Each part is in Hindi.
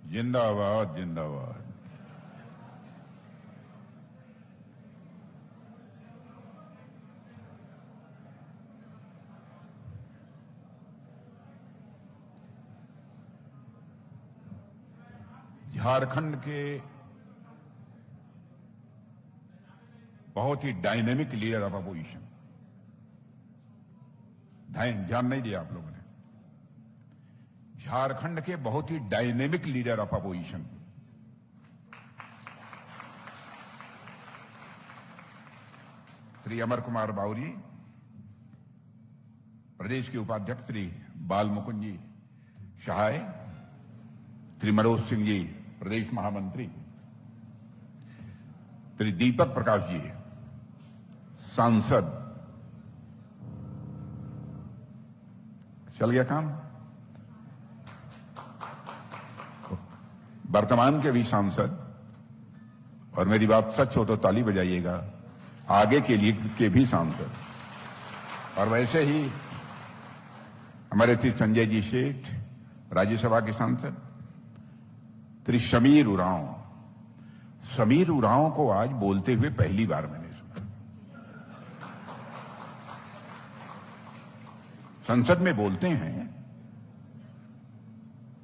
जिंदाबाद जिंदाबाद। झारखंड के बहुत ही डायनेमिक लीडर ऑफ अपोजिशन, ध्यान नहीं दिया आप लोगों ने। झारखंड के बहुत ही dynamic leader of opposition Shri Amar Kumar Bauri, प्रदेश के उपाध्यक्ष श्री बाल मुकुंद जी सहाय, श्री मनोज सिंह जी प्रदेश महामंत्री, श्री दीपक प्रकाश जी सांसद, चल गया काम, वर्तमान के भी सांसद, और मेरी बात सच हो तो ताली बजाइएगा, आगे के लिए के भी सांसद, और वैसे ही हमारे श्री संजय जी सेठ राज्यसभा के सांसद, श्री समीर उरांव। समीर उरांव को आज बोलते हुए पहली बार मैंने सुना। संसद में बोलते हैं,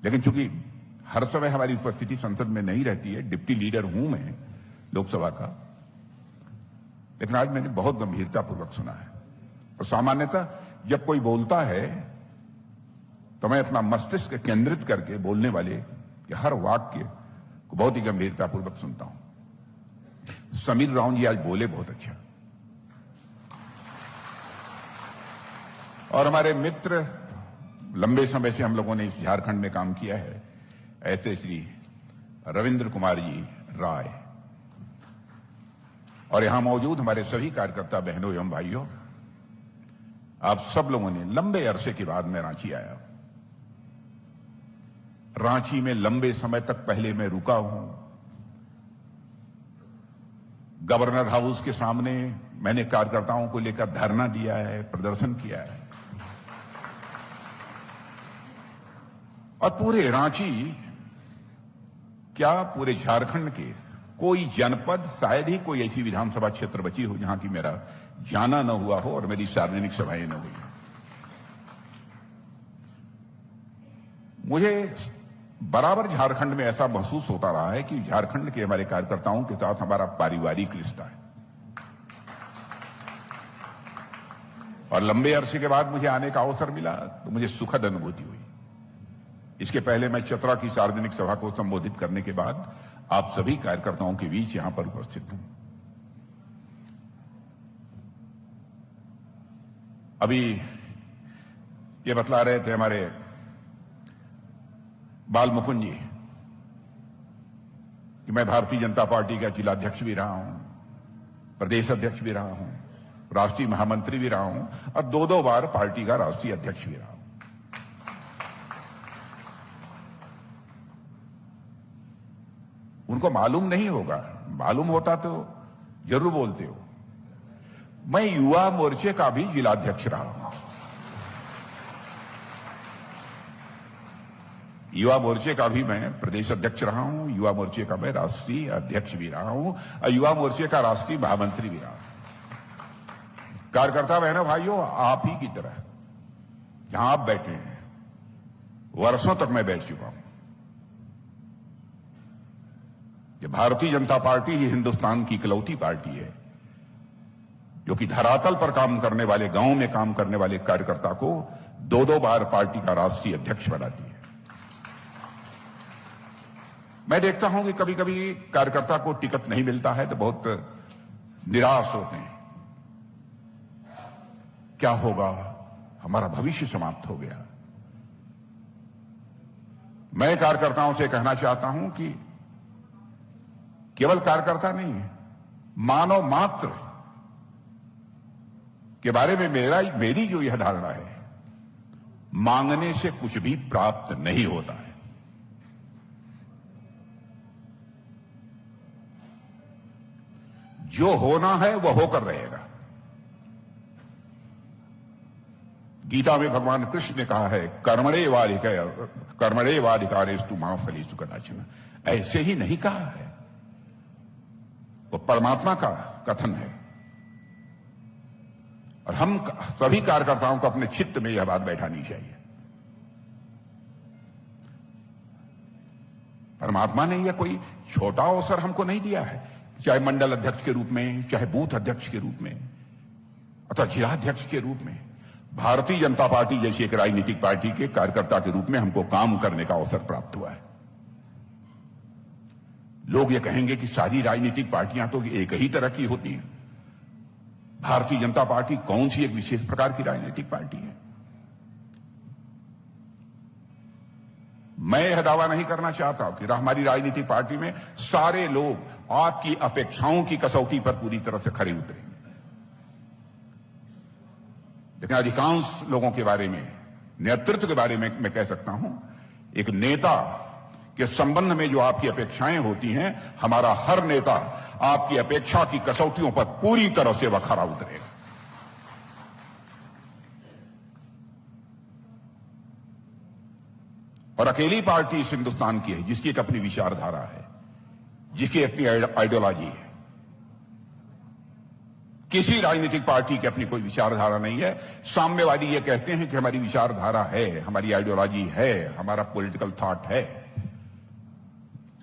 लेकिन चूंकि हर समय हमारी उपस्थिति संसद में नहीं रहती है, डिप्टी लीडर हूं मैं लोकसभा का, लेकिन आज मैंने बहुत गंभीरतापूर्वक सुना है। और सामान्यतः जब कोई बोलता है तो मैं अपना मस्तिष्क केंद्रित करके बोलने वाले कि हर वाक्य को बहुत ही गंभीरतापूर्वक सुनता हूं। समीर उरांव जी आज बोले बहुत अच्छा, और हमारे मित्र, लंबे समय से हम लोगों ने इस झारखंड में काम किया है, ऐसे श्री रविंद्र कुमार जी राय, और यहां मौजूद हमारे सभी कार्यकर्ता बहनों एवं भाइयों, आप सब लोगों ने, लंबे अरसे के बाद मैं रांची आया। रांची में लंबे समय तक पहले मैं रुका हूं। गवर्नर हाउस के सामने मैंने कार्यकर्ताओं को लेकर धरना दिया है, प्रदर्शन किया है, और पूरे रांची क्या पूरे झारखंड के कोई जनपद, शायद ही कोई ऐसी विधानसभा क्षेत्र बची हो जहां की मेरा जाना न हुआ हो और मेरी सार्वजनिक सभाएं न हुई। मुझे बराबर झारखंड में ऐसा महसूस होता रहा है कि झारखंड के हमारे कार्यकर्ताओं के साथ हमारा पारिवारिक रिश्ता है, और लंबे अरसे के बाद मुझे आने का अवसर मिला तो मुझे सुखद अनुभूति हुई। इसके पहले मैं चतरा की सार्वजनिक सभा को संबोधित करने के बाद आप सभी कार्यकर्ताओं के बीच यहां पर उपस्थित हूं। अभी ये बतला रहे थे हमारे बाल मुकुंद जी कि मैं भारतीय जनता पार्टी का जिलाध्यक्ष भी रहा हूं, प्रदेश अध्यक्ष भी रहा हूं, राष्ट्रीय महामंत्री भी रहा हूं, और दो बार पार्टी का राष्ट्रीय अध्यक्ष भी रहा हूं। उनको मालूम नहीं होगा, मालूम होता तो जरूर बोलते हो, मैं युवा मोर्चे का भी जिलाध्यक्ष रहा हूं। युवा मोर्चे का भी मैं प्रदेश अध्यक्ष रहा हूं, युवा मोर्चे का मैं राष्ट्रीय अध्यक्ष भी रहा हूं, और युवा मोर्चे का राष्ट्रीय महामंत्री भी रहा हूं। कार्यकर्ता बहनों भाइयों, आप ही की तरह जहां आप बैठे हैं, वर्षों तक मैं बैठ चुका हूं। ये भारतीय जनता पार्टी ही हिंदुस्तान की इकलौती पार्टी है जो कि धरातल पर काम करने वाले, गांव में काम करने वाले कार्यकर्ता को दो बार पार्टी का राष्ट्रीय अध्यक्ष बनाती है। मैं देखता हूं कि कभी कभी कार्यकर्ता को टिकट नहीं मिलता है तो बहुत निराश होते हैं, क्या होगा, हमारा भविष्य समाप्त हो गया। मैं कार्यकर्ताओं से कहना चाहता हूं कि केवल कार्यकर्ता नहीं है, मानव मात्र के बारे में मेरी जो यह धारणा है, मांगने से कुछ भी प्राप्त नहीं होता है। जो होना है वह होकर रहेगा। गीता में भगवान कृष्ण ने कहा है, कर्मणे वाधिकारस्ते कर्मणेवाधिकारेस्तु मा फलेषु कदाचन। ऐसे ही नहीं कहा है, वो परमात्मा का कथन है। और हम सभी कार्यकर्ताओं को अपने चित्त में यह बात बैठानी चाहिए। परमात्मा ने यह कोई छोटा अवसर हमको नहीं दिया है, चाहे मंडल अध्यक्ष के रूप में, चाहे बूथ अध्यक्ष के रूप में, अथवा जिलाध्यक्ष के रूप में। भारतीय जनता पार्टी जैसी एक राजनीतिक पार्टी के कार्यकर्ता के रूप में हमको काम करने का अवसर प्राप्त हुआ है। लोग ये कहेंगे कि सारी राजनीतिक पार्टियां तो एक ही तरह की होती हैं। भारतीय जनता पार्टी कौन सी एक विशेष प्रकार की राजनीतिक पार्टी है? मैं यह दावा नहीं करना चाहता कि हमारी राजनीतिक पार्टी में सारे लोग आपकी अपेक्षाओं की कसौटी पर पूरी तरह से खरे उतरेंगे, लेकिन अधिकांश लोगों के बारे में, नेतृत्व के बारे में मैं कह सकता हूं, एक नेता के संबंध में जो आपकी अपेक्षाएं होती हैं, हमारा हर नेता आपकी अपेक्षा की कसौटियों पर पूरी तरह से वह खरा उतरेगा। और अकेली पार्टी इस हिंदुस्तान की है जिसकी एक अपनी विचारधारा है, जिसकी अपनी आइडियोलॉजी है। किसी राजनीतिक पार्टी की अपनी कोई विचारधारा नहीं है। साम्यवादी ये कहते हैं कि हमारी विचारधारा है, हमारी आइडियोलॉजी है, हमारा पॉलिटिकल थॉट है,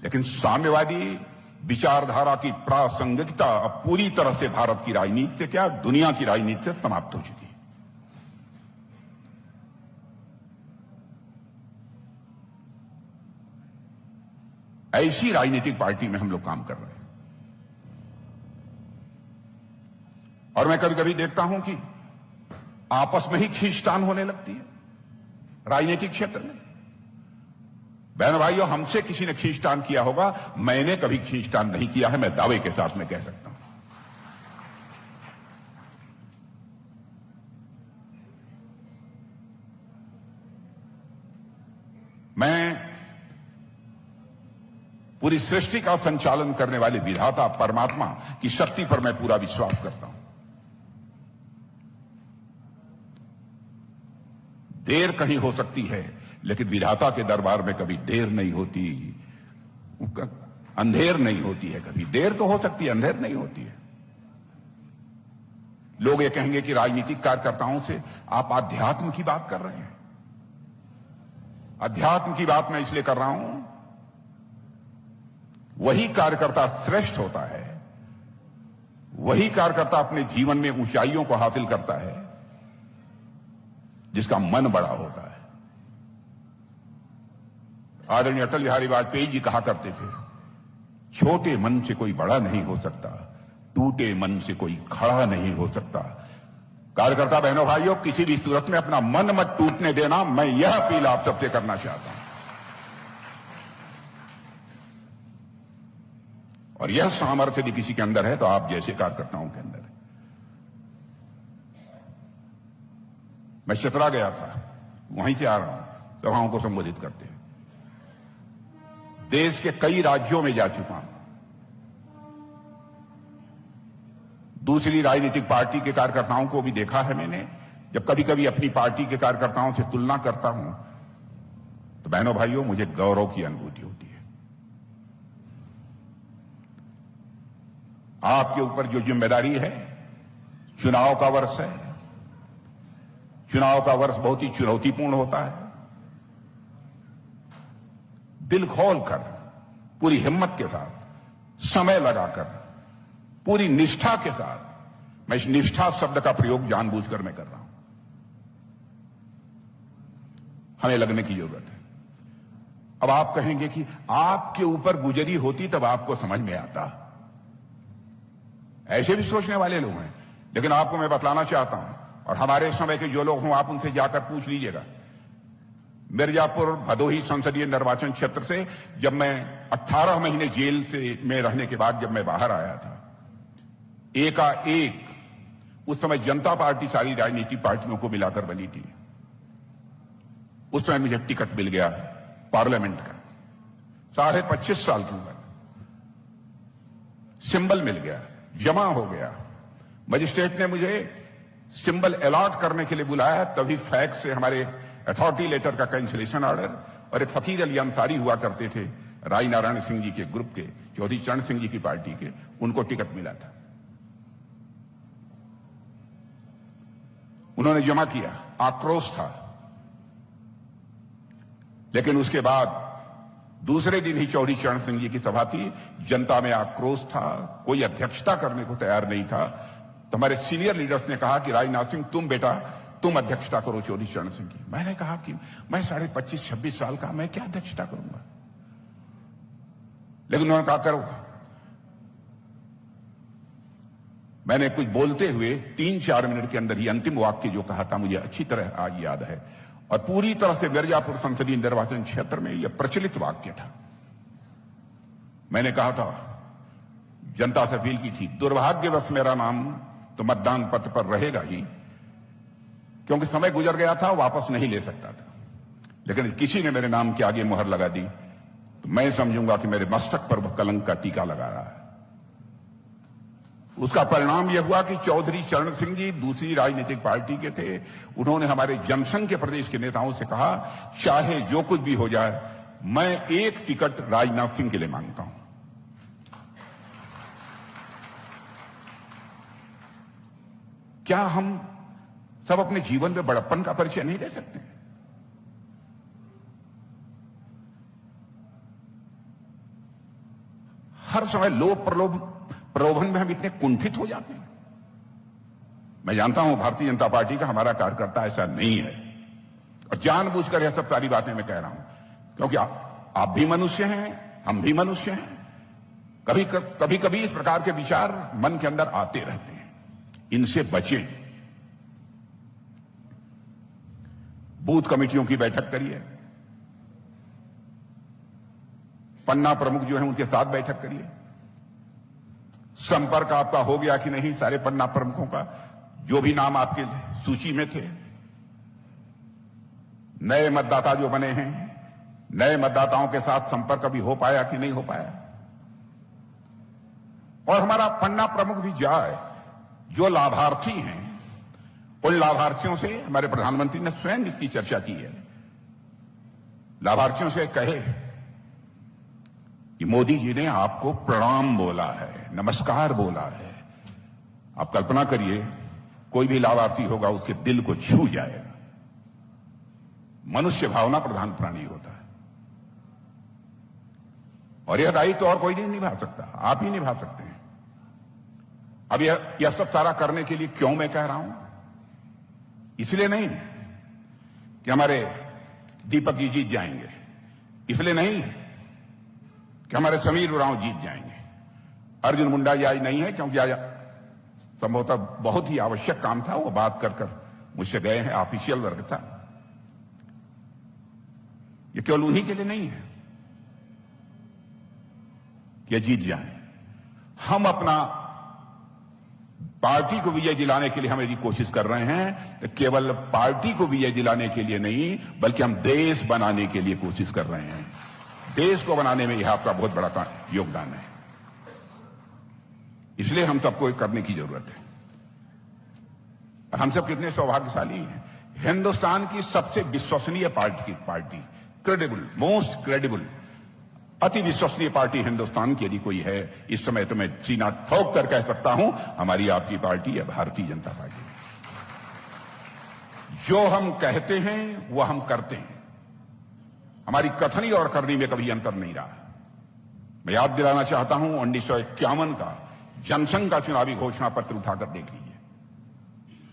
लेकिन साम्यवादी विचारधारा की प्रासंगिकता अब पूरी तरह से भारत की राजनीति से, क्या दुनिया की राजनीति से समाप्त हो चुकी है। ऐसी राजनीतिक पार्टी में हम लोग काम कर रहे हैं। और मैं कभी कभी देखता हूं कि आपस में ही खींचतान होने लगती है राजनीतिक क्षेत्र में। बहन भाइयों, हमसे किसी ने खींचतान किया होगा, मैंने कभी खींचतान नहीं किया है, मैं दावे के साथ में कह सकता हूं। मैं पूरी सृष्टि का संचालन करने वाले विधाता परमात्मा की शक्ति पर मैं पूरा विश्वास करता हूं। देर कहीं हो सकती है, लेकिन विधाता के दरबार में कभी देर नहीं होती, अंधेर नहीं होती है। कभी देर तो हो सकती है, अंधेर नहीं होती है। लोग ये कहेंगे कि राजनीतिक कार्यकर्ताओं से आप आध्यात्म की बात कर रहे हैं। अध्यात्म की बात मैं इसलिए कर रहा हूं, वही कार्यकर्ता श्रेष्ठ होता है, वही कार्यकर्ता अपने जीवन में ऊंचाइयों को हासिल करता है जिसका मन बड़ा होता है। आदरणीय अटल बिहारी वाजपेयी जी कहा करते थे, छोटे मन से कोई बड़ा नहीं हो सकता, टूटे मन से कोई खड़ा नहीं हो सकता। कार्यकर्ता बहनों भाइयों, किसी भी सूरत में अपना मन मत टूटने देना, मैं यह अपील आप सबसे करना चाहता हूं। और यह सामर्थ्य यदि किसी के अंदर है तो आप जैसे कार्यकर्ताओं के अंदर है। मैं चतरा गया था, वहीं से आ रहा हूं सभाओं को संबोधित करते हुए। देश के कई राज्यों में जा चुका हूं, दूसरी राजनीतिक पार्टी के कार्यकर्ताओं को भी देखा है मैंने। जब कभी कभी अपनी पार्टी के कार्यकर्ताओं से तुलना करता हूं तो बहनों भाइयों, मुझे गौरव की अनुभूति होती है। आपके ऊपर जो जिम्मेदारी है, चुनाव का वर्ष है। चुनाव का वर्ष बहुत ही चुनौतीपूर्ण होता है। दिल खोलकर, पूरी हिम्मत के साथ, समय लगाकर, पूरी निष्ठा के साथ, मैं इस निष्ठा शब्द का प्रयोग जानबूझकर मैं कर रहा हूं, हमें लगने की जरूरत है। अब आप कहेंगे कि आपके ऊपर गुजरी होती तब आपको समझ में आता। ऐसे भी सोचने वाले लोग हैं, लेकिन आपको मैं बतलाना चाहता हूं, और हमारे समय के जो लोग हों आप उनसे जाकर पूछ लीजिएगा। मिर्जापुर भदोही संसदीय निर्वाचन क्षेत्र से जब मैं 18 महीने जेल से में रहने के बाद जब मैं बाहर आया था, एकाएक उस समय जनता पार्टी सारी राजनीतिक पार्टियों को मिलाकर बनी थी। उस समय मुझे टिकट मिल गया पार्लियामेंट का, 25.5 साल की उम्र, सिंबल मिल गया, जमा हो गया। मजिस्ट्रेट ने मुझे सिंबल अलॉट करने के लिए बुलाया, तभी फैक्स से हमारे अथॉरिटी लेटर का कैंसिलेशन ऑर्डर और एक फकीर अली अंसारी हुआ करते थे, राय नारायण सिंह जी के ग्रुप के, चौधरी चरण सिंह जी की पार्टी के, उनको टिकट मिला था। उन्होंने जमा किया, आक्रोश था, लेकिन उसके बाद दूसरे दिन ही चौधरी चरण सिंह जी की सभा थी, जनता में आक्रोश था, कोई अध्यक्षता करने को तैयार नहीं था। तो हमारे सीनियर लीडर्स ने कहा कि राजनाथ सिंह तुम अध्यक्षता करो चौधरी चरण सिंह की। मैंने कहा कि मैं 25-26 साल का, मैं क्या अध्यक्षता करूंगा? लेकिन उन्होंने कहा करो। मैंने कुछ बोलते हुए 3-4 मिनट के अंदर ही अंतिम वाक्य जो कहा था मुझे अच्छी तरह आज याद है, और पूरी तरह से मिर्जापुर संसदीय निर्वाचन क्षेत्र में यह प्रचलित वाक्य था। मैंने कहा था, जनता से अपील की थी, दुर्भाग्यवश मेरा नाम तो मतदान पत्र पर रहेगा ही, क्योंकि समय गुजर गया था, वापस नहीं ले सकता था। लेकिन किसी ने मेरे नाम के आगे मुहर लगा दी तो मैं समझूंगा कि मेरे मस्तक पर कलंक का टीका लगा रहा है। उसका परिणाम यह हुआ कि चौधरी चरण सिंह जी दूसरी राजनीतिक पार्टी के थे। उन्होंने हमारे जनसंघ के प्रदेश के नेताओं से कहा, चाहे जो कुछ भी हो जाए, मैं एक टिकट राजनाथ सिंह के लिए मांगता हूं। क्या हम सब अपने जीवन में बड़प्पन का परिचय नहीं दे सकते? हर समय लोभ प्रलोभन में हम इतने कुंठित हो जाते हैं। मैं जानता हूं भारतीय जनता पार्टी का हमारा कार्यकर्ता ऐसा नहीं है, और जानबूझकर यह सब सारी बातें मैं कह रहा हूं, क्योंकि आप भी मनुष्य हैं, हम भी मनुष्य हैं। कभी कभी इस प्रकार के विचार मन के अंदर आते रहते हैं, इनसे बचें। बूथ कमेटियों की बैठक करिए, पन्ना प्रमुख जो है उनके साथ बैठक करिए। संपर्क आपका हो गया कि नहीं सारे पन्ना प्रमुखों का, जो भी नाम आपके सूची में थे। नए मतदाता जो बने हैं, नए मतदाताओं के साथ संपर्क अभी हो पाया कि नहीं हो पाया। और हमारा पन्ना प्रमुख भी जाए, जो लाभार्थी हैं उन लाभार्थियों से, हमारे प्रधानमंत्री ने स्वयं इसकी चर्चा की है, लाभार्थियों से कहे कि मोदी जी ने आपको प्रणाम बोला है, नमस्कार बोला है। आप कल्पना करिए, कोई भी लाभार्थी होगा उसके दिल को छू जाएगा। मनुष्य भावना प्रधान प्राणी होता है, और यह दायित्व और कोई नहीं निभा सकता, आप ही निभा सकते हैं। अब यह सब सारा करने के लिए क्यों मैं कह रहा हूं? इसलिए नहीं कि हमारे दीपक जी जीत जाएंगे, इसलिए नहीं कि हमारे समीर उरांव जीत जाएंगे, अर्जुन मुंडा जी आज नहीं है क्योंकि आज संभवतः बहुत ही आवश्यक काम था, वो बात कर मुझसे गए हैं, ऑफिशियल वर्क था। ये केवल उन्हीं के लिए नहीं है कि जीत जाए। हम अपना पार्टी को विजय दिलाने के लिए हम यदि कोशिश कर रहे हैं तो केवल पार्टी को विजय दिलाने के लिए नहीं, बल्कि हम देश बनाने के लिए कोशिश कर रहे हैं। देश को बनाने में यह आपका बहुत बड़ा योगदान है, इसलिए हम सबको करने की जरूरत है। हम सब कितने सौभाग्यशाली हैं। हिंदुस्तान की सबसे विश्वसनीय पार्टी, क्रेडिबल, मोस्ट क्रेडिबल, अति विश्वसनीय पार्टी हिंदुस्तान की यदि कोई है इस समय, तो मैं सीना ठोक कर कह सकता हूं, हमारी आपकी पार्टी है भारतीय जनता पार्टी। जो हम कहते हैं वो हम करते हैं, हमारी कथनी और करनी में कभी अंतर नहीं रहा। मैं याद दिलाना चाहता हूं 1951 का जनसंघ का चुनावी घोषणा पत्र उठाकर देख लीजिए।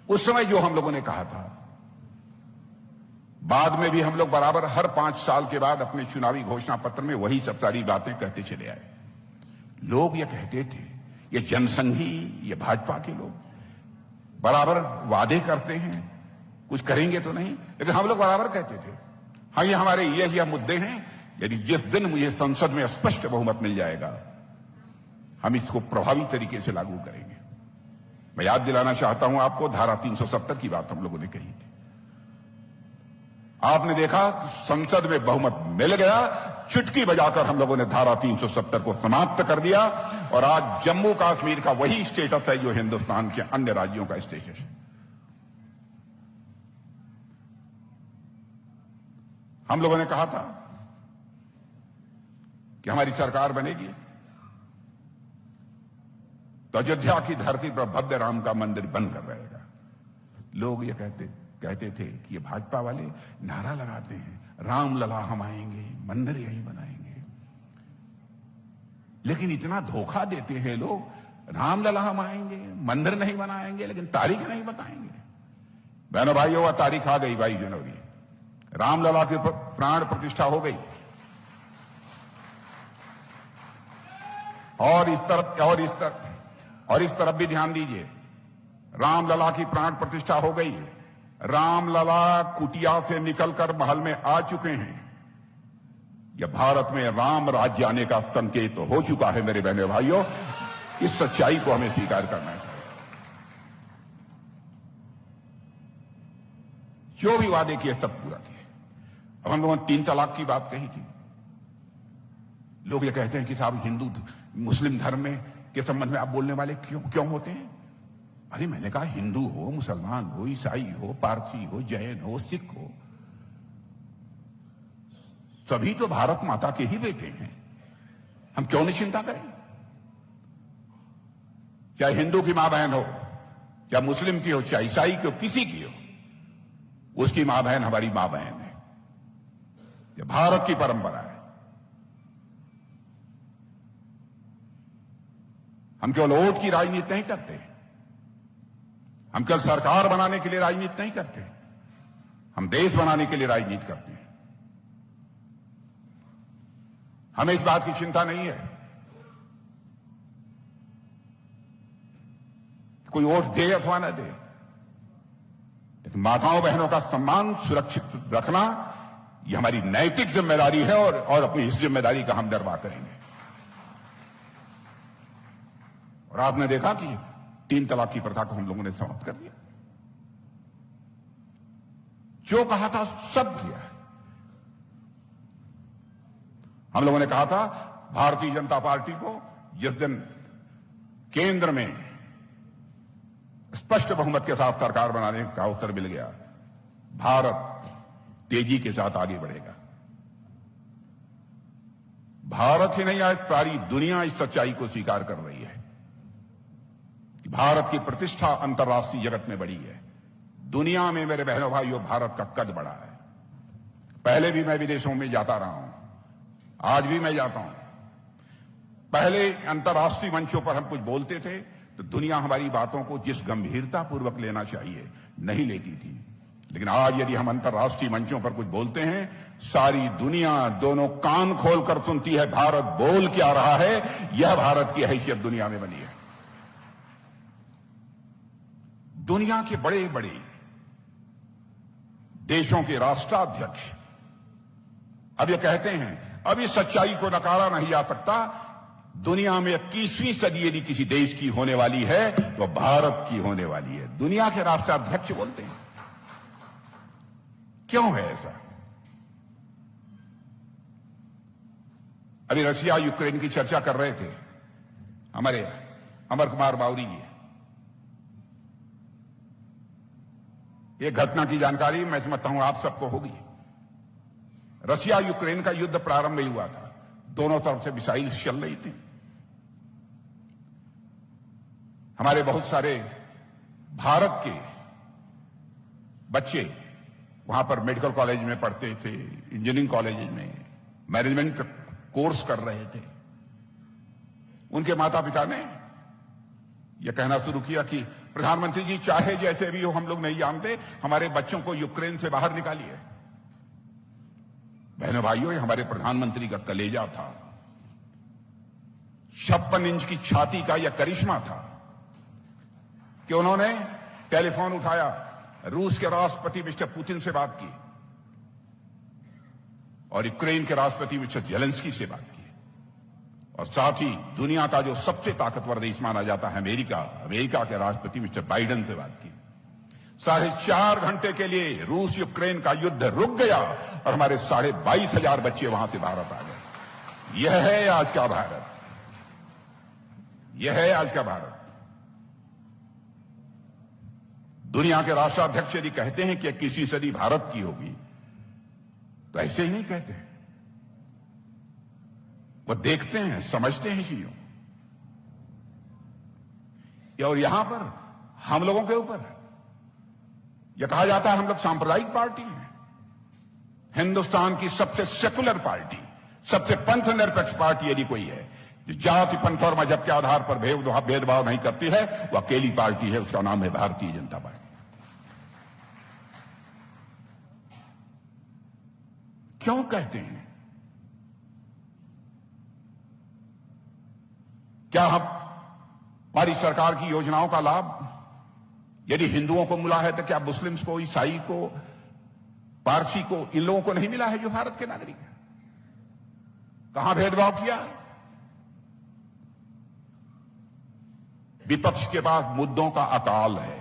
उस समय जो हम लोगों ने कहा था, बाद में भी हम लोग बराबर हर 5 साल के बाद अपने चुनावी घोषणा पत्र में वही सब सारी बातें कहते चले आए। लोग ये कहते थे, ये जनसंघी, ये भाजपा के लोग बराबर वादे करते हैं, कुछ करेंगे तो नहीं, लेकिन हम लोग बराबर कहते थे, हाँ ये हमारे ये मुद्दे हैं, यदि जिस दिन मुझे संसद में स्पष्ट बहुमत मिल जाएगा हम इसको प्रभावी तरीके से लागू करेंगे। मैं याद दिलाना चाहता हूं आपको, धारा 370 की बात हम लोगों ने कही थी। आपने देखा संसद में बहुमत मिल गया, चुटकी बजाकर हम लोगों ने धारा 370 को समाप्त कर दिया, और आज जम्मू कश्मीर का वही स्टेटस है जो हिंदुस्तान के अन्य राज्यों का स्टेटस है। हम लोगों ने कहा था कि हमारी सरकार बनेगी तो अयोध्या की धरती पर भव्य राम का मंदिर बनकर रहेगा। लोग ये कहते थे कि ये भाजपा वाले नारा लगाते हैं, राम लला हम आएंगे, मंदिर यहीं बनाएंगे। लेकिन इतना धोखा देते हैं लोग, राम लला हम आएंगे, मंदिर नहीं बनाएंगे, लेकिन तारीख नहीं बताएंगे। बहनों भाइयों, वह तारीख आ गई 22 जनवरी, रामलला की प्राण प्रतिष्ठा हो गई। और इस तरफ भी ध्यान दीजिए, रामलला की प्राण प्रतिष्ठा हो गई। रामलला कुटिया से निकलकर महल में आ चुके हैं। यह भारत में राम राज्य आने का संकेत हो चुका है। मेरे बहनों भाइयों, इस सच्चाई को हमें स्वीकार करना चाहिए। जो भी वादे किए सब पूरा किए। अब हम लोगों ने 3 तलाक की बात कही थी। लोग ये कहते हैं कि साहब हिंदू मुस्लिम धर्म में के संबंध में आप बोलने वाले क्यों होते हैं? अरे मैंने कहा, हिंदू हो, मुसलमान हो, ईसाई हो, पारसी हो, जैन हो, सिख हो, सभी तो भारत माता के ही बेटे हैं। हम क्यों नहीं चिंता करें? चाहे हिंदू की मां बहन हो, चाहे मुस्लिम की हो, चाहे ईसाई की हो, किसी की हो, उसकी मां बहन हमारी मां बहन है। यह भारत की परंपरा है। हम केवल वोट की राजनीति नहीं करते, हम केवल सरकार बनाने के लिए राजनीति नहीं करते, हम देश बनाने के लिए राजनीति करते हैं। हमें इस बात की चिंता नहीं है कि कोई वोट दे अथवा न दे, लेकिन माताओं बहनों का सम्मान सुरक्षित रखना यह हमारी नैतिक जिम्मेदारी है और अपनी इस जिम्मेदारी का हम निर्वाह करेंगे। और आपने देखा कि 3 तलाक की प्रथा को हम लोगों ने समाप्त कर दिया। जो कहा था सब किया है। हम लोगों ने कहा था भारतीय जनता पार्टी को जिस दिन केंद्र में स्पष्ट बहुमत के साथ सरकार बनाने का अवसर मिल गया, भारत तेजी के साथ आगे बढ़ेगा। भारत ही नहीं, आज सारी दुनिया इस सच्चाई को स्वीकार कर रही है कि भारत की प्रतिष्ठा अंतर्राष्ट्रीय जगत में बढ़ी है। दुनिया में मेरे बहनों भाइयों, भारत का कद बढ़ा है। पहले भी मैं विदेशों में जाता रहा हूं, आज भी मैं जाता हूं। पहले अंतर्राष्ट्रीय मंचों पर हम कुछ बोलते थे तो दुनिया हमारी बातों को जिस गंभीरता पूर्वक लेना चाहिए नहीं लेती थी, लेकिन आज यदि हम अंतर्राष्ट्रीय मंचों पर कुछ बोलते हैं, सारी दुनिया दोनों कान खोलकर सुनती है भारत बोल क्या रहा है। यह भारत की हैसियत दुनिया में बनी है। दुनिया के बड़े बड़े देशों के राष्ट्राध्यक्ष अब ये कहते हैं, अब इस सच्चाई को नकारा नहीं जा सकता, दुनिया में 21वीं सदी यदि किसी देश की होने वाली है तो भारत की होने वाली है। दुनिया के राष्ट्राध्यक्ष बोलते हैं। क्यों है ऐसा? अभी रशिया यूक्रेन की चर्चा कर रहे थे हमारे अमर कुमार बावरी जी। ये घटना की जानकारी मैं समझता हूं आप सबको होगी। रशिया यूक्रेन का युद्ध प्रारंभ नहीं हुआ था, दोनों तरफ से मिसाइल चल रही थी। हमारे बहुत सारे भारत के बच्चे वहां पर मेडिकल कॉलेज में पढ़ते थे, इंजीनियरिंग कॉलेज में मैनेजमेंट का कोर्स कर रहे थे। उनके माता पिता ने यह कहना शुरू किया कि प्रधानमंत्री जी, चाहे जैसे भी हो, हम लोग नहीं जानते, हमारे बच्चों को यूक्रेन से बाहर निकालिए। बहनों भाइयों, ये हमारे प्रधानमंत्री का कलेजा था, 56 इंच की छाती का यह करिश्मा था कि उन्होंने टेलीफोन उठाया, रूस के राष्ट्रपति मिस्टर पुतिन से बात की और यूक्रेन के राष्ट्रपति मिस्टर जेलेंस्की से बात की, और साथ ही दुनिया का जो सबसे ताकतवर देश माना जाता है अमेरिका के राष्ट्रपति मिस्टर बाइडेन से बात की। 4.5 घंटे के लिए रूस यूक्रेन का युद्ध रुक गया और हमारे 22,500 बच्चे वहां से भारत आ गए। यह है आज का भारत, यह है आज का भारत। दुनिया के राष्ट्राध्यक्ष यदि कहते हैं कि 21वीं सदी भारत की होगी तो ऐसे ही नहीं कहते। वो देखते हैं, समझते हैं चीजों। और यहां पर हम लोगों के ऊपर यह कहा जाता है हम लोग सांप्रदायिक पार्टी हैं। हिंदुस्तान की सबसे सेकुलर पार्टी, सबसे पंथ निरपेक्ष पार्टी यदि कोई है जो जाति, पंथ और मजहब के आधार पर भेदभाव नहीं करती है, वह अकेली पार्टी है, उसका नाम है भारतीय जनता पार्टी। क्यों कहते हैं? क्या हमारी सरकार की योजनाओं का लाभ यदि हिंदुओं को मिला है तो क्या मुस्लिम्स को, ईसाई को, पारसी को, इन लोगों को नहीं मिला है जो भारत के नागरिक हैं? कहां भेदभाव किया? विपक्ष के पास मुद्दों का अकाल है,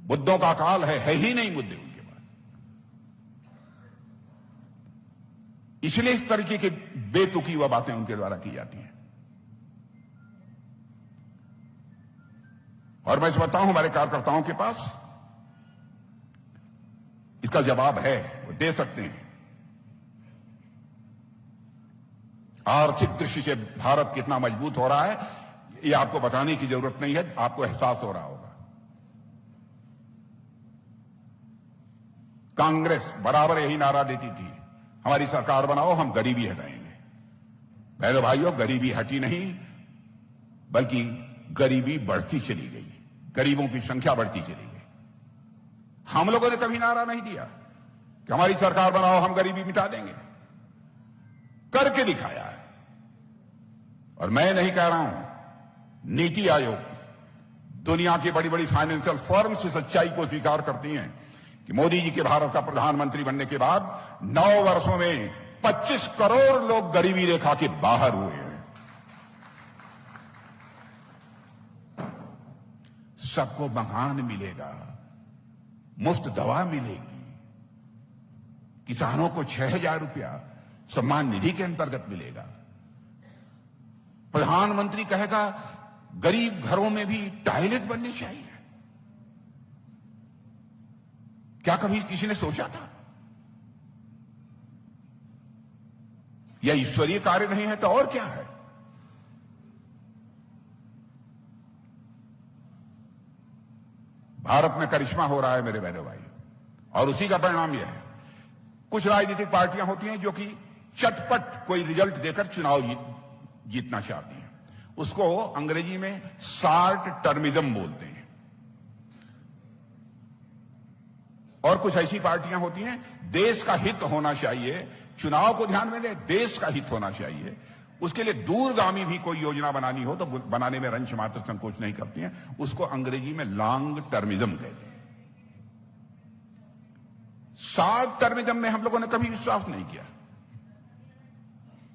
मुद्दों का अकाल है ही नहीं मुद्दे उनके पास। इसलिए इस तरीके की बेतुकी वह बातें उनके द्वारा की जाती हैं। और मैं समझता हूं हमारे कार्यकर्ताओं के पास इसका जवाब है, वो दे सकते हैं। आर्थिक दृष्टि से भारत कितना मजबूत हो रहा है ये आपको बताने की जरूरत नहीं है, आपको एहसास हो रहा होगा। कांग्रेस बराबर यही नारा देती थी, हमारी सरकार बनाओ, हम गरीबी हटाएंगे। बहनों भाइयों, गरीबी हटी नहीं बल्कि गरीबी बढ़ती चली गई, गरीबों की संख्या बढ़ती चली गई। हम लोगों ने कभी नारा नहीं दिया कि हमारी सरकार बनाओ, हम गरीबी मिटा देंगे। करके दिखाया है। और मैं नहीं कह रहा हूं, नीति आयोग, दुनिया की बड़ी बड़ी फाइनेंशियल फर्म से सच्चाई को स्वीकार करती हैं कि मोदी जी के भारत का प्रधानमंत्री बनने के बाद 9 वर्षों में 25 करोड़ लोग गरीबी रेखा के बाहर हुए हैं। सबको मकान मिलेगा, मुफ्त दवा मिलेगी, किसानों को 6,000 रुपया सम्मान निधि के अंतर्गत मिलेगा। प्रधानमंत्री कहेगा गरीब घरों में भी टॉयलेट बननी चाहिए। क्या कभी किसी ने सोचा था? यह ईश्वरीय कार्य नहीं है तो और क्या है? भारत में करिश्मा हो रहा है मेरे बहनों भाई, और उसी का परिणाम यह है कुछ राजनीतिक पार्टियां होती हैं जो कि चटपट कोई रिजल्ट देकर चुनाव जीतना चाहती हैं। उसको अंग्रेजी में शॉर्ट टर्मिज्म बोलते हैं। और कुछ ऐसी पार्टियां होती हैं, देश का हित होना चाहिए, चुनाव को ध्यान में ले, देश का हित होना चाहिए, उसके लिए दूरगामी भी कोई योजना बनानी हो तो बनाने में रंच मात्र संकोच नहीं करती हैं। उसको अंग्रेजी में लॉन्ग टर्मिज्म कहते हैं। शॉर्ट टर्मिज्म में हम लोगों ने कभी विश्वास नहीं किया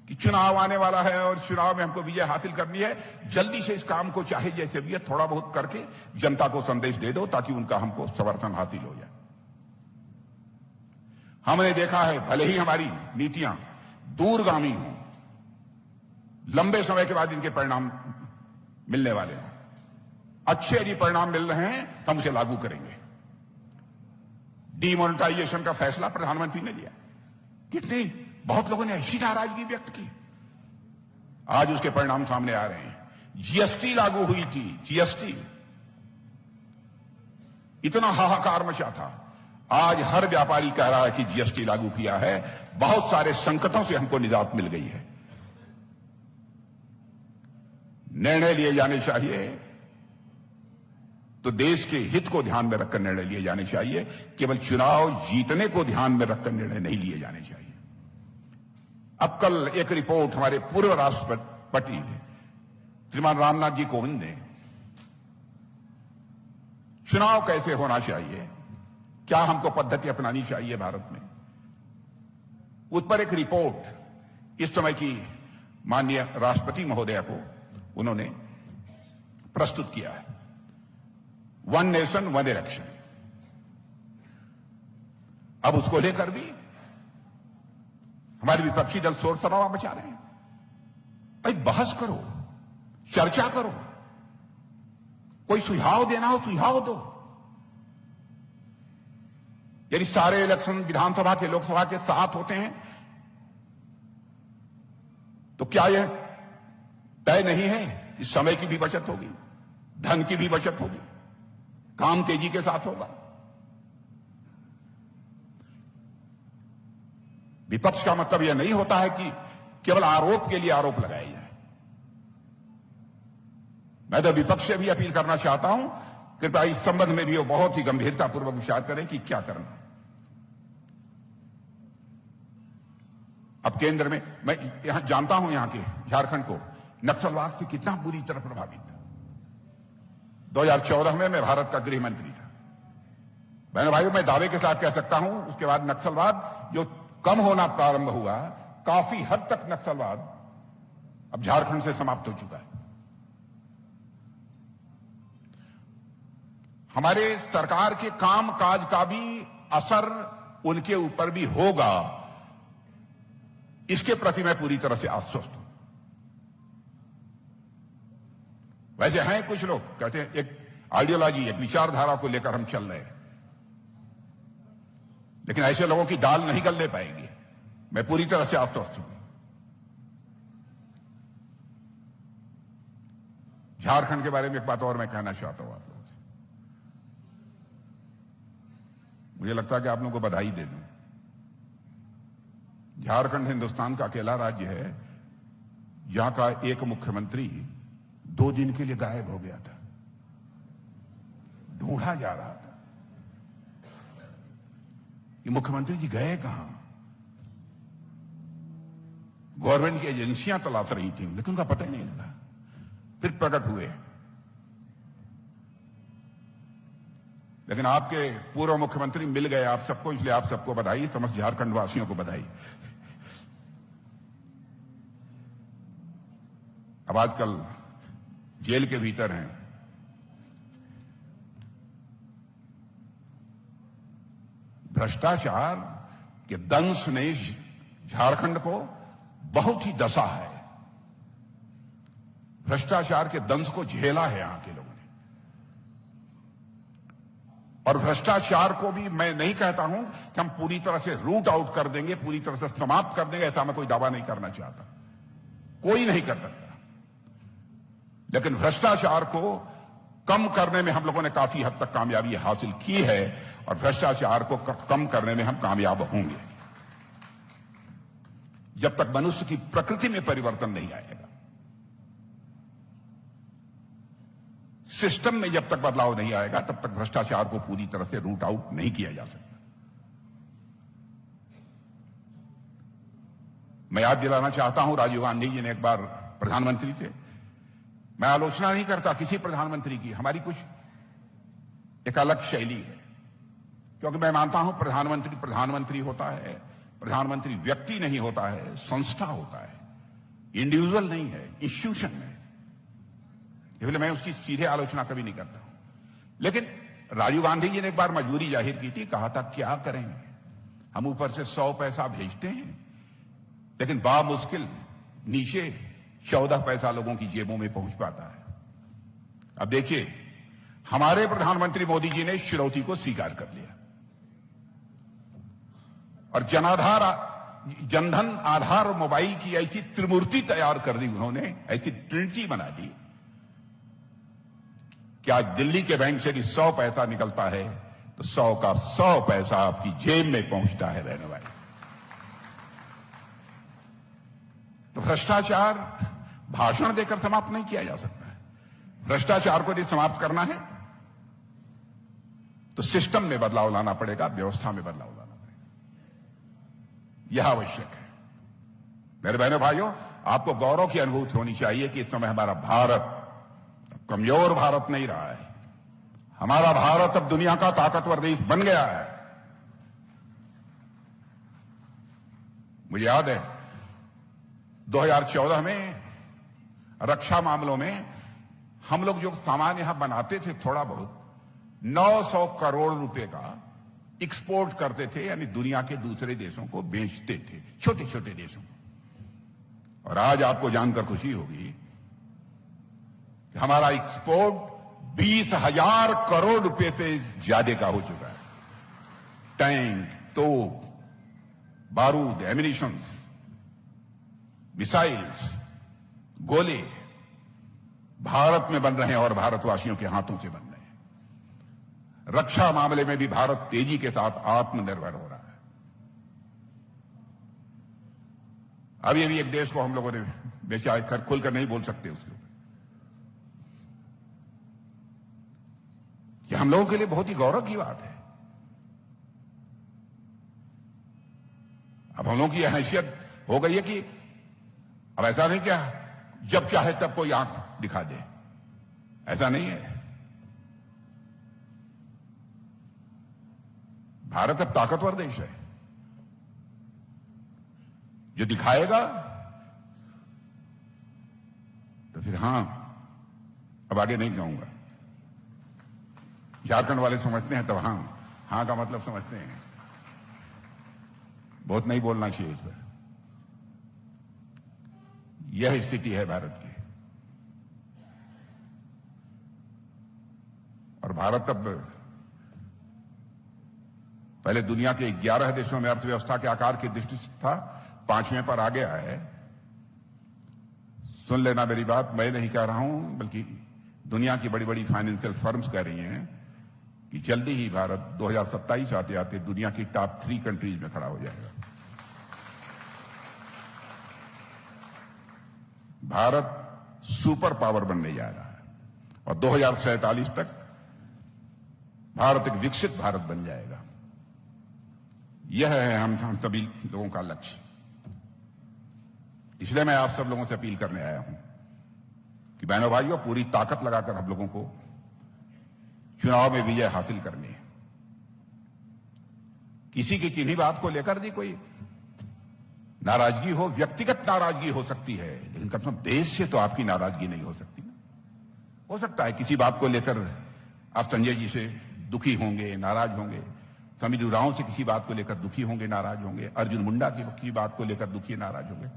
कि चुनाव आने वाला है और चुनाव में हमको विजय हासिल करनी है, जल्दी से इस काम को चाहे जैसे भी है थोड़ा बहुत करके जनता को संदेश दे दो ताकि उनका हमको समर्थन हासिल हो जाए। हमने देखा है भले ही हमारी नीतियां दूरगामी हों, लंबे समय के बाद इनके परिणाम मिलने वाले हैं। अच्छे यदि परिणाम मिल रहे हैं तो हम उसे लागू करेंगे। डीमोनेटाइजेशन का फैसला प्रधानमंत्री ने लिया, कितनी बहुत लोगों ने ऐसी नाराजगी व्यक्त की, आज उसके परिणाम सामने आ रहे हैं। जीएसटी लागू हुई थी, जीएसटी इतना हाहाकार मचा था, आज हर व्यापारी कह रहा है कि जीएसटी लागू किया है, बहुत सारे संकटों से हमको निजात मिल गई है। निर्णय लिए जाने चाहिए तो देश के हित को ध्यान में रखकर निर्णय लिए जाने चाहिए, केवल चुनाव जीतने को ध्यान में रखकर निर्णय नहीं लिए जाने चाहिए। अब कल एक रिपोर्ट हमारे पूर्व राष्ट्रपति श्रीमान रामनाथ जी कोविंद ने चुनाव कैसे होना चाहिए, क्या हमको पद्धति अपनानी चाहिए भारत में, उस पर एक रिपोर्ट इस समय की माननीय राष्ट्रपति महोदया को उन्होंने प्रस्तुत किया है। 1 नेशन 1 इलेक्शन। अब उसको लेकर भी हमारे विपक्षी दल शोर शराबा मचा रहे हैं। भाई बहस करो, चर्चा करो, कोई सुझाव देना हो सुझाव दो। यदि सारे इलेक्शन विधानसभा के लोकसभा के साथ होते हैं तो क्या यह तय नहीं है कि समय की भी बचत होगी, धन की भी बचत होगी, काम तेजी के साथ होगा? विपक्ष का मतलब यह नहीं होता है कि केवल आरोप के लिए आरोप लगाया जाए। मैं तो विपक्ष से भी अपील करना चाहता हूं, कृपया इस संबंध में भी वो बहुत ही गंभीरतापूर्वक विचार करें कि क्या करना। अब केंद्र में मैं यहां जानता हूं, यहां के झारखंड को नक्सलवाद से कितना बुरी तरह प्रभावित था। 2014 में मैं भारत का गृह मंत्री था। बहनों भाइयों, मैं दावे के साथ कह सकता हूं, उसके बाद नक्सलवाद जो कम होना प्रारंभ हुआ, काफी हद तक नक्सलवाद अब झारखंड से समाप्त हो चुका है। हमारे सरकार के काम काज का भी असर उनके ऊपर भी होगा, इसके प्रति मैं पूरी तरह से आश्वस्त हूं। वैसे हैं कुछ लोग कहते हैं एक आइडियोलॉजी, एक विचारधारा को लेकर हम चल रहे हैं, लेकिन ऐसे लोगों की दाल नहीं गलने पाएगी। मैं पूरी तरह से आश्वस्त हूं। झारखंड के बारे में एक बात और मैं कहना चाहता हूं आप लोगों से। मुझे लगता है कि आप लोगों को बधाई दे दूं। झारखंड हिंदुस्तान का अकेला राज्य है जहां का एक मुख्यमंत्री 2 दिन के लिए गायब हो गया था, ढूंढा जा रहा था। ये मुख्यमंत्री जी गए कहां? गवर्नमेंट की एजेंसियां तलाश रही थी, लेकिन उनका पता ही नहीं लगा। फिर प्रकट हुए। लेकिन आपके पूर्व मुख्यमंत्री मिल गए आप सबको, इसलिए आप सबको बधाई, समस्त झारखंड वासियों को बधाई। अब आजकल जेल के भीतर हैं। भ्रष्टाचार के दंश ने झारखंड को बहुत ही दसा है। भ्रष्टाचार के दंश को झेला है यहां के लोगों ने। और भ्रष्टाचार को भी मैं नहीं कहता हूं कि हम पूरी तरह से रूट आउट कर देंगे, पूरी तरह से समाप्त कर देंगे, ऐसा मैं कोई दावा नहीं करना चाहता। कोई नहीं कर सकता। लेकिन भ्रष्टाचार को कम करने में हम लोगों ने काफी हद तक कामयाबी हासिल की है, और भ्रष्टाचार को कम करने में हम कामयाब होंगे जब तक मनुष्य की प्रकृति में परिवर्तन नहीं आएगा, सिस्टम में जब तक बदलाव नहीं आएगा, तब तक भ्रष्टाचार को पूरी तरह से रूट आउट नहीं किया जा सकता। मैं याद दिलाना चाहता हूं, राजीव गांधी जी ने एक बार प्रधानमंत्री थे। मैं आलोचना नहीं करता किसी प्रधानमंत्री की, हमारी कुछ एक अलग शैली है, क्योंकि मैं मानता हूं प्रधानमंत्री प्रधानमंत्री होता है। प्रधानमंत्री व्यक्ति नहीं होता है, संस्था होता है, इंडिविजुअल नहीं है, इंस्टीट्यूशन है। इसलिए मैं उसकी सीधे आलोचना कभी नहीं करता हूं। लेकिन राजीव गांधी जी ने एक बार मजबूरी जाहिर की थी, कहा था क्या करें, हम ऊपर से 100 पैसा भेजते हैं, लेकिन बामुश्किल नीचे 14 पैसा लोगों की जेबों में पहुंच पाता है। अब देखिए, हमारे प्रधानमंत्री मोदी जी ने चुनौती को स्वीकार कर लिया और जनधन आधार और मोबाइल की ऐसी त्रिमूर्ति तैयार कर दी उन्होंने, ऐसी ट्रिनिटी बना दी कि आज दिल्ली के बैंक से भी 100 पैसा निकलता है तो 100 का 100 पैसा आपकी जेब में पहुंचता है। बहनों भाई, तो भ्रष्टाचार भाषण देकर समाप्त नहीं किया जा सकता है। भ्रष्टाचार को यदि समाप्त करना है तो सिस्टम में बदलाव लाना पड़ेगा, व्यवस्था में बदलाव लाना पड़ेगा, यह आवश्यक है। मेरे बहनों भाइयों, आपको गौरव की अनुभूति होनी चाहिए कि इस समय हमारा भारत कमजोर भारत नहीं रहा है। हमारा भारत अब दुनिया का ताकतवर देश बन गया है। मुझे याद है 2014 में रक्षा मामलों में हम लोग जो सामान यहां बनाते थे, थोड़ा बहुत 900 करोड़ रुपए का एक्सपोर्ट करते थे, यानी दुनिया के दूसरे देशों को बेचते थे, छोटे छोटे देशों को। और आज आपको जानकर खुशी होगी कि हमारा एक्सपोर्ट 20,000 करोड़ रुपए से ज्यादा का हो चुका है। टैंक, तोप, बारूद, एमिनिशंस, मिसाइल्स, गोले भारत में बन रहे हैं और भारतवासियों के हाथों से बन रहे हैं। रक्षा मामले में भी भारत तेजी के साथ आत्मनिर्भर हो रहा है। अभी अभी एक देश को हम लोगों ने बेचा, खुलकर नहीं बोल सकते उसके ऊपर। यह हम लोगों के लिए बहुत ही गौरव की बात है। अब हम लोगों की यह हैसियत हो गई है कि अब ऐसा नहीं क्या जब चाहे तब कोई आंख दिखा दे, ऐसा नहीं है। भारत अब ताकतवर देश है। जो दिखाएगा तो फिर हां, अब आगे नहीं कहूंगा। झारखंड वाले समझते हैं तब हां, हां का मतलब समझते हैं। बहुत नहीं बोलना चाहिए इस पर। यह स्थिति है भारत की। और भारत अब पहले दुनिया के 11 देशों में अर्थव्यवस्था के आकार की दृष्टि से था, 5वें पर आ गया है। सुन लेना मेरी बात, मैं नहीं कह रहा हूं बल्कि दुनिया की बड़ी बड़ी फाइनेंशियल फर्म्स कह रही हैं कि जल्दी ही भारत 2027 आते आते दुनिया की टॉप 3 कंट्रीज में खड़ा हो जाएगा। भारत सुपर पावर बनने जा रहा है और 2047 तक भारत एक विकसित भारत बन जाएगा। यह है हम सभी लोगों का लक्ष्य। इसलिए मैं आप सब लोगों से अपील करने आया हूं कि बहनों भाइयों, पूरी ताकत लगाकर हम लोगों को चुनाव में विजय हासिल करनी है। किसी की किन्हीं बात को लेकर भी कोई नाराजगी हो, व्यक्तिगत नाराजगी हो सकती है, लेकिन कम से कम देश से तो आपकी नाराजगी नहीं हो सकती ना। हो सकता है किसी बात को लेकर आप संजय जी से दुखी होंगे, नाराज होंगे, समीर उरांव से किसी बात को लेकर दुखी होंगे, नाराज होंगे, अर्जुन मुंडा की बात को लेकर दुखी नाराज होंगे।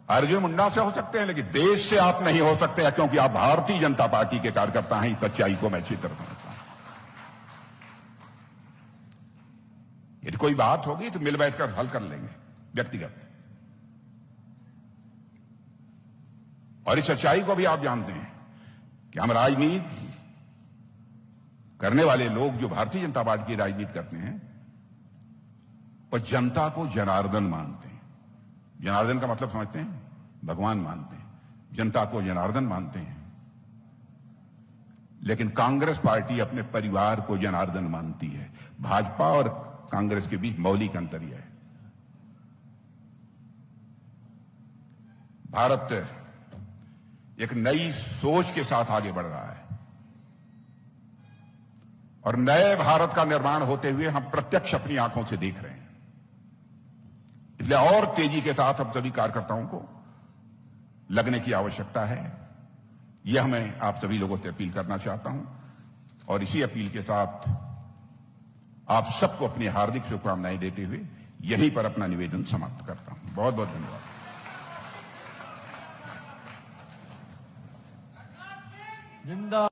अर्जुन मुंडा से हो सकते हैं, लेकिन देश से आप नहीं हो सकते, क्योंकि आप भारतीय जनता पार्टी के कार्यकर्ता हैं। इस सच्चाई को मैं अच्छी तरह समझता हूं। यदि कोई बात होगी तो मिल बैठकर हल कर लेंगे व्यक्तिगत। और इस सच्चाई को भी आप जानते हैं कि हम राजनीति करने वाले लोग जो भारतीय जनता पार्टी की राजनीति करते हैं वो जनता को जनार्दन मानते हैं। जनार्दन का मतलब समझते हैं? भगवान मानते हैं। जनता को जनार्दन मानते हैं। लेकिन कांग्रेस पार्टी अपने परिवार को जनार्दन मानती है। भाजपा और कांग्रेस के बीच मौलिक अंतर यह है। भारत एक नई सोच के साथ आगे बढ़ रहा है और नए भारत का निर्माण होते हुए हम प्रत्यक्ष अपनी आंखों से देख रहे हैं। इसलिए और तेजी के साथ हम सभी कार्यकर्ताओं को लगने की आवश्यकता है। यह मैं आप सभी लोगों से अपील करना चाहता हूं और इसी अपील के साथ आप सबको अपनी हार्दिक शुभकामनाएं देते हुए यहीं पर अपना निवेदन समाप्त करता हूं। बहुत बहुत धन्यवाद। जिंदा